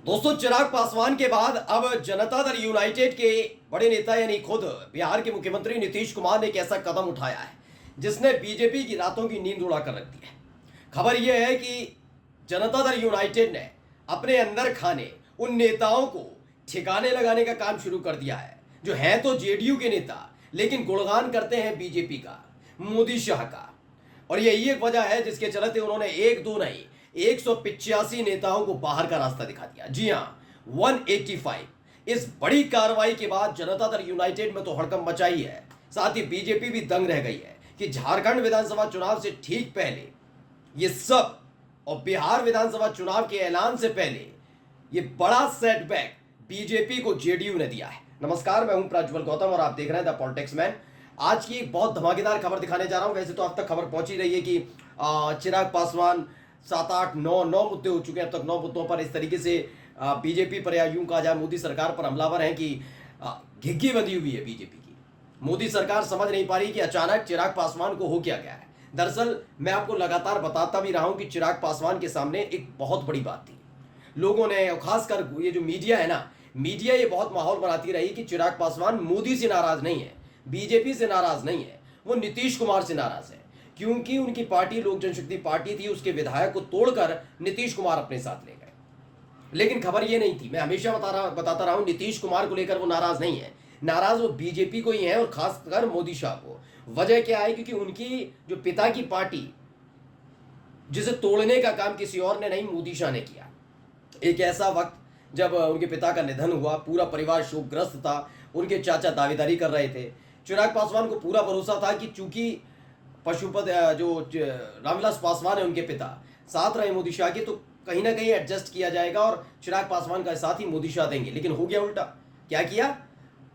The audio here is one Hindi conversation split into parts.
दोस्तों, चिराग पासवान के बाद अब जनता दल यूनाइटेड के बड़े नेता यानी खुद बिहार के मुख्यमंत्री नीतीश कुमार ने एक ऐसा कदम उठाया है जिसने बीजेपी की रातों की नींद उड़ा कर रख दी है। खबर यह है कि जनता दल यूनाइटेड ने अपने अंदर खाने उन नेताओं को ठिकाने लगाने का काम शुरू कर दिया है जो हैं तो जेडीयू के नेता लेकिन गुणगान करते हैं बीजेपी का, मोदी शाह का। और यही एक वजह है जिसके चलते उन्होंने एक दो नहीं 185 नेताओं को बाहर का रास्ता दिखा दिया। जी हां, 185। इस बड़ी कार्रवाई के बाद जनता दल यूनाइटेड में तो हड़कंप मचा ही है, साथ ही बीजेपी भी दंग रह गई है कि झारखंड विधानसभा चुनाव से ठीक पहले ये सब और बिहार विधानसभा चुनाव के ऐलान से पहले ये बड़ा सेटबैक बीजेपी को जेडीयू ने दिया है। नमस्कार, मैं हूं प्रज्वल गौतम और आप देख रहे हैं द पॉलिटिक्स मैन। आज की एक बहुत धमाकेदार खबर दिखाने जा रहा हूं। वैसे तो अब तक खबर पहुंची रही है कि चिराग पासवान 7 8 9 मुद्दे हो चुके हैं। अब तक 9 मुद्दों पर इस तरीके से बीजेपी पर या यूं कहा जाए मोदी सरकार पर हमलावर है कि घिग्गी बंधी हुई है बीजेपी की। मोदी सरकार समझ नहीं पा रही कि अचानक चिराग पासवान को हो क्या गया है। दरअसल मैं आपको लगातार बताता भी रहा हूं कि चिराग पासवान के सामने एक बहुत बड़ी बात थी। लोगों ने, खासकर ये जो मीडिया है ना, मीडिया ये बहुत माहौल बनाती रही कि चिराग पासवान मोदी से नाराज नहीं है, बीजेपी से नाराज नहीं है, वो नीतीश कुमार से नाराज है क्योंकि उनकी पार्टी लोक जनशक्ति पार्टी थी, उसके विधायक को तोड़कर नीतीश कुमार अपने साथ ले गए। लेकिन खबर ये नहीं थी, मैं हमेशा बताता रहा हूं, नीतीश कुमार को लेकर वो नाराज नहीं है, नाराज वो बीजेपी को ही है और खासकर मोदी शाह को। वजह क्या है? क्योंकि उनकी जो पिता की पार्टी जिसे तोड़ने का काम किसी और ने नहीं, मोदी शाह ने किया। एक ऐसा वक्त जब उनके पिता का निधन हुआ, पूरा परिवार शोकग्रस्त था, उनके चाचा दावेदारी कर रहे थे। चिराग पासवान को पूरा भरोसा था कि चूंकि पशुपति रामविलास पासवान है उनके पिता, साथ रहे मोदी शाह के, तो कहीं ना कहीं एडजस्ट किया जाएगा और चिराग पासवान का साथ ही मोदी शाह देंगे। लेकिन हो गया उल्टा। क्या किया?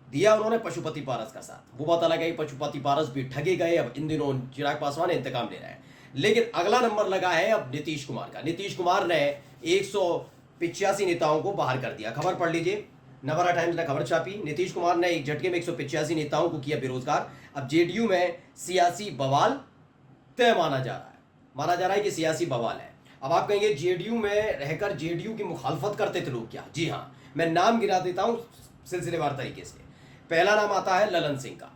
दिया उन्होंने पशुपति पारस का साथ। वो बात अलग है, पशुपति पारस भी ठगे गए। अब इन दिनों चिराग पासवान इंतकाम ले रहे हैं। लेकिन अगला नंबर लगा है अब नीतीश कुमार का। नीतीश कुमार ने 185 नेताओं को बाहर कर दिया। खबर पढ़ लीजिए, नवरा टाइम्स ने खबर छापी। नीतीश कुमार ने एक झटके में 185 नेताओं को किया बेरोजगार। अब जेडीयू में सियासी बवाल तय माना जा रहा है कि सियासी बवाल है। अब आप कहेंगे जेडीयू में रहकर जेडीयू की मुखालफत करते थे लोग क्या? जी हां, मैं नाम गिरा देता हूं सिलसिलेवार तरीके से। पहला नाम आता है ललन सिंह का।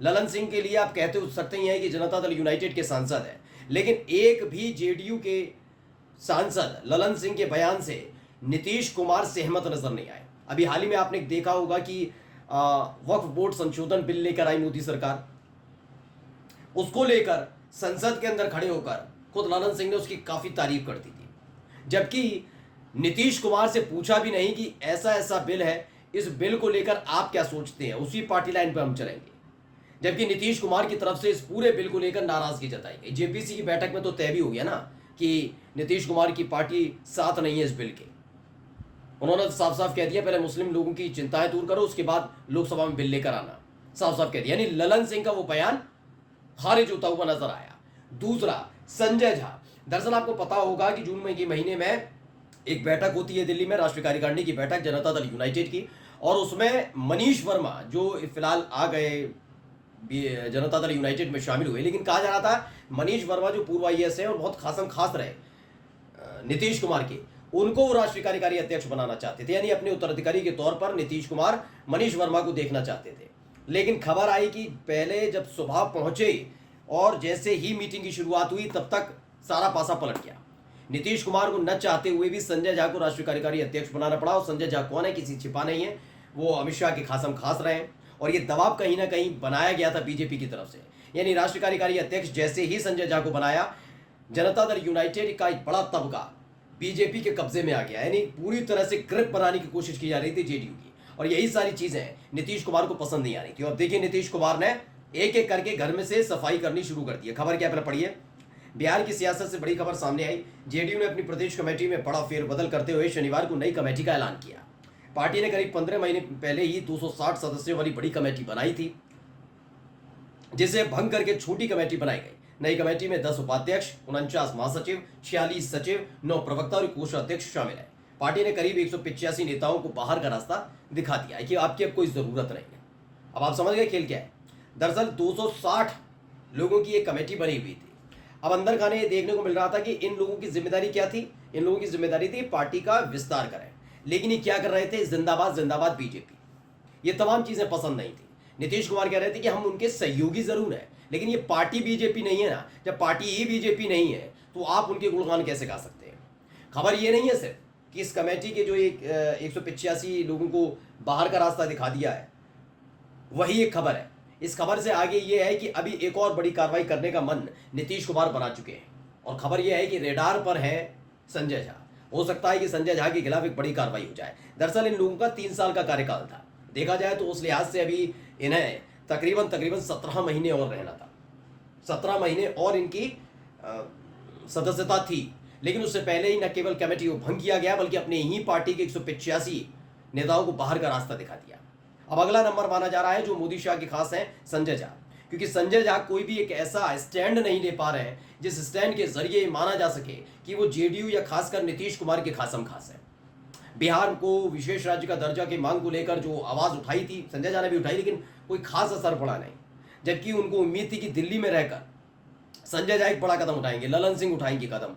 ललन सिंह के लिए आप कहते हो सकते ही हैं कि जनता दल यूनाइटेड के सांसद है, लेकिन एक भी जेडीयू के सांसद ललन सिंह के बयान से नीतीश कुमार सहमत नजर नहीं आए। अभी हाल ही में आपने देखा होगा कि वक्फ बोर्ड संशोधन बिल लेकर आई मोदी सरकार, उसको लेकर संसद के अंदर खड़े होकर खुद ललन सिंह ने उसकी काफी तारीफ कर दी थी, जबकि नीतीश कुमार से पूछा भी नहीं कि ऐसा ऐसा बिल है, इस बिल को लेकर आप क्या सोचते हैं, उसी पार्टी लाइन पर हम चलेंगे। जबकि नीतीश कुमार की तरफ से इस पूरे बिल को लेकर नाराजगी जताई गई। जेपीसी की बैठक में तो तय भी हो गया ना कि नीतीश कुमार की पार्टी साथ नहीं है इस बिल के। उन्होंने तो साफ साफ कह दिया, पहले मुस्लिम लोगों की चिंताएं दूर करो, उसके बाद लोकसभा में बिल लेकर आना। साफ साफ कह दिया। यानी ललन सिंह का वो बयान खारिज होता हुआ नजर आया। दूसरा, संजय झा। दरअसल आपको पता होगा कि जून के महीने में एक बैठक होती है दिल्ली में, राष्ट्रीय कार्यकारिणी की बैठक जनता दल यूनाइटेड की, और उसमें मनीष वर्मा जो फिलहाल आ गए जनता दल यूनाइटेड में शामिल हुए, लेकिन कहा जा रहा था मनीष वर्मा जो पूर्व आईएएस है और बहुत खासम खास रहे नीतीश कुमार के, उनको वो राष्ट्रीय कार्यकारी अध्यक्ष बनाना चाहते थे। यानी अपने उत्तराधिकारी के तौर पर नीतीश कुमार मनीष वर्मा को देखना चाहते थे। लेकिन खबर आई कि पहले जब सुबह पहुंचे और जैसे ही मीटिंग की शुरुआत हुई तब तक सारा पासा पलट गया। नीतीश कुमार को न चाहते हुए भी संजय झा को राष्ट्रीय कार्यकारी अध्यक्ष बनाना पड़ा। और संजय झा कौन है, किसी छिपा नहीं है, वो अमित शाह के खासम खास रहे हैं और ये दबाव कहीं ना कहीं बनाया गया था बीजेपी की तरफ से। यानी राष्ट्रीय कार्यकारी अध्यक्ष जैसे ही संजय झा को बनाया, जनता दल यूनाइटेड का एक बड़ा तबका बीजेपी के कब्जे में आ गया। यानी पूरी तरह से ग्रिप बनाने की कोशिश की जा रही थी जेडीयू की, और यही सारी चीजें नीतीश कुमार को पसंद नहीं आ रही थी। और देखिए नीतीश कुमार ने एक एक करके घर में से सफाई करनी शुरू कर दी है। खबर क्या, पहले पढ़िए। बिहार की सियासत से बड़ी खबर सामने आई। जेडीयू ने अपनी प्रदेश कमेटी में बड़ा फेरबदल करते हुए शनिवार को नई कमेटी का ऐलान किया। पार्टी ने करीब 15 महीने पहले ही 260 सदस्यों वाली बड़ी कमेटी बनाई थी, जिसे भंग करके छोटी कमेटी बनाई गई। नई कमेटी में 10 उपाध्यक्ष, 49 महासचिव, 46 सचिव, 9 प्रवक्ता और कोषाध्यक्ष शामिल है। पार्टी ने करीब 185 नेताओं को बाहर का रास्ता दिखा दिया है कि आपकी अब कोई जरूरत नहीं है। अब आप समझ गए खेल क्या है। दरअसल 260 लोगों की एक कमेटी बनी हुई थी। अब अंदर खाने ये देखने को मिल रहा था कि इन लोगों की जिम्मेदारी क्या थी। इन लोगों की जिम्मेदारी थी पार्टी का विस्तार करें, लेकिन ये क्या कर रहे थे, जिंदाबाद जिंदाबाद बीजेपी, ये तमाम चीजें पसंद नहीं थी। नीतीश कुमार कह रहे थे कि हम उनके सहयोगी जरूर हैं, लेकिन ये पार्टी बीजेपी नहीं है ना। जब पार्टी ही बीजेपी नहीं है तो आप उनके गुणगान कैसे गा सकते हैं। खबर ये नहीं है सिर्फ कि इस कमेटी के जो 185 लोगों को बाहर का रास्ता दिखा दिया है, वही एक खबर है। इस खबर से आगे ये है कि अभी एक और बड़ी कार्रवाई करने का मन नीतीश कुमार बना चुके हैं, और खबर यह है कि रेडार पर है संजय झा। हो सकता है कि संजय झा के खिलाफ एक बड़ी कार्रवाई हो जाए। दरअसल इन लोगों का 3 साल का कार्यकाल था, देखा जाए तो उस लिहाज से अभी इन्हें तकरीबन 17 महीने और रहना था। 17 महीने और इनकी सदस्यता थी, लेकिन उससे पहले ही न केवल कमेटी को भंग किया गया बल्कि अपने ही पार्टी के 185 नेताओं को बाहर का रास्ता दिखा दिया। अब अगला नंबर माना जा रहा है जो मोदी शाह के खास हैं, संजय झा, क्योंकि संजय झा कोई भी एक ऐसा स्टैंड नहीं ले पा रहे हैं जिस स्टैंड के जरिए माना जा सके कि वो जेडीयू या खासकर नीतीश कुमार के खासम खास है। बिहार को विशेष राज्य का दर्जा की मांग को लेकर जो आवाज उठाई थी, संजय झा ने भी उठाई, लेकिन कोई खास असर पड़ा नहीं। जबकि उनको उम्मीद थी कि दिल्ली में रहकर संजय झा एक बड़ा कदम उठाएंगे, ललन सिंह उठाएंगे कदम,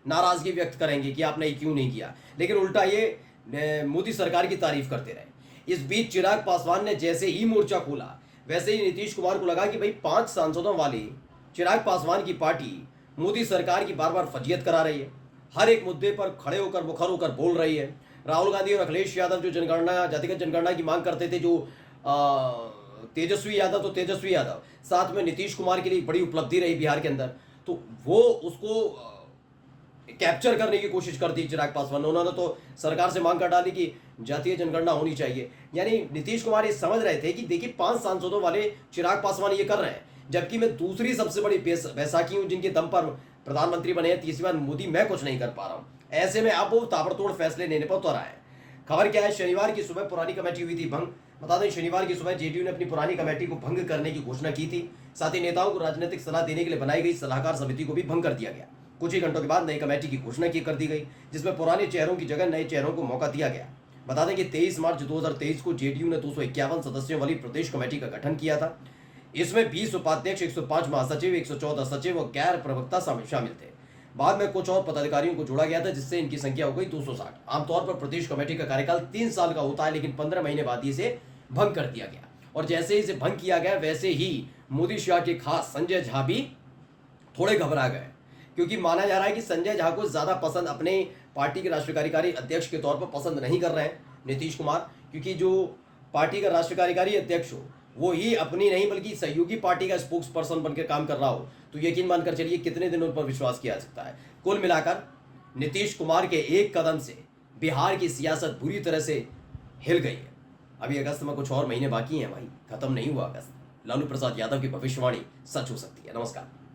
नाराजगी व्यक्त करेंगे कि आपने क्यों नहीं किया, लेकिन उल्टा ये मोदी सरकार की तारीफ करते रहे। इस बीच चिराग पासवान ने जैसे ही मोर्चा खोला, वैसे ही नीतीश कुमार को लगा कि भाई 5 सांसदों वाली चिराग पासवान की पार्टी मोदी सरकार की बार बार फजीयत करा रही है, हर एक मुद्दे पर खड़े होकर मुखर होकर बोल रही है। राहुल गांधी और अखिलेश यादव जो जनगणना, जातिगत जनगणना की मांग करते थे, जो तेजस्वी यादव तो तेजस्वी यादव, साथ में नीतीश कुमार के लिए बड़ी उपलब्धि रही बिहार के अंदर, तो वो उसको कैप्चर करने की कोशिश कर दी चिराग पासवान ने। उन्होंने तो सरकार से मांग कर डाली कि जातीय जनगणना होनी चाहिए। यानी नीतीश कुमार ये समझ रहे थे कि देखिए 5 सांसदों वाले चिराग पासवान ये कर रहे हैं, जबकि मैं दूसरी सबसे बड़ी बैसाखी हूं जिनके दम पर प्रधानमंत्री बने हैं, तीसरी बार मोदी, मैं कुछ नहीं कर पा रहा हूं। ऐसे में अब वो ताबड़तोड़ फैसले लेने पर उतर आए हैं। खबर क्या है, शनिवार की सुबह पुरानी कमेटी हुई थी भंग। बता दें शनिवार की सुबह जेडीयू ने अपनी पुरानी कमेटी को भंग करने की घोषणा की थी। साथ ही नेताओं को राजनीतिक सलाह देने के लिए बनाई गई सलाहकार समिति को भी भंग कर दिया गया। कुछ ही घंटों के बाद नई कमेटी की घोषणा की कर दी गई, जिसमें पुराने चेहरों की जगह नए चेहरों को मौका दिया गया। बता दें कि 23 मार्च 2023 को जेडीयू ने 251 सदस्यों वाली प्रदेश कमेटी का गठन किया था। इसमें 20 उपाध्यक्ष, 105 महासचिव, 114 सचिव और गैर प्रवक्ता शामिल थे। बाद में कुछ और पदाधिकारियों को जोड़ा गया था, जिससे इनकी संख्या हो गई 260। आमतौर पर प्रदेश कमेटी का कार्यकाल 3 साल का होता है, लेकिन 15 महीने बाद इसे भंग कर दिया गया। और जैसे ही इसे भंग किया गया, वैसे ही मोदी शाह के खास संजय झा भी थोड़े घबरा गए, क्योंकि माना जा रहा है कि संजय झा को ज्यादा पसंद अपने पार्टी के राष्ट्रीय कार्यकारी अध्यक्ष के तौर पर पसंद नहीं कर रहे हैं नीतीश कुमार, क्योंकि जो पार्टी का राष्ट्रीय कार्यकारी अध्यक्ष हो वो ही अपनी नहीं बल्कि सहयोगी पार्टी का स्पोक्स पर्सन बनकर काम कर रहा हो, तो यकीन मानकर चलिए कितने दिन उन पर विश्वास किया जा सकता है। कुल मिलाकर नीतीश कुमार के एक कदम से बिहार की सियासत बुरी तरह से हिल गई है। अभी अगस्त में कुछ और महीने बाकी हैं भाई, खत्म नहीं हुआ अगस्त। लालू प्रसाद यादव की भविष्यवाणी सच हो सकती है। नमस्कार।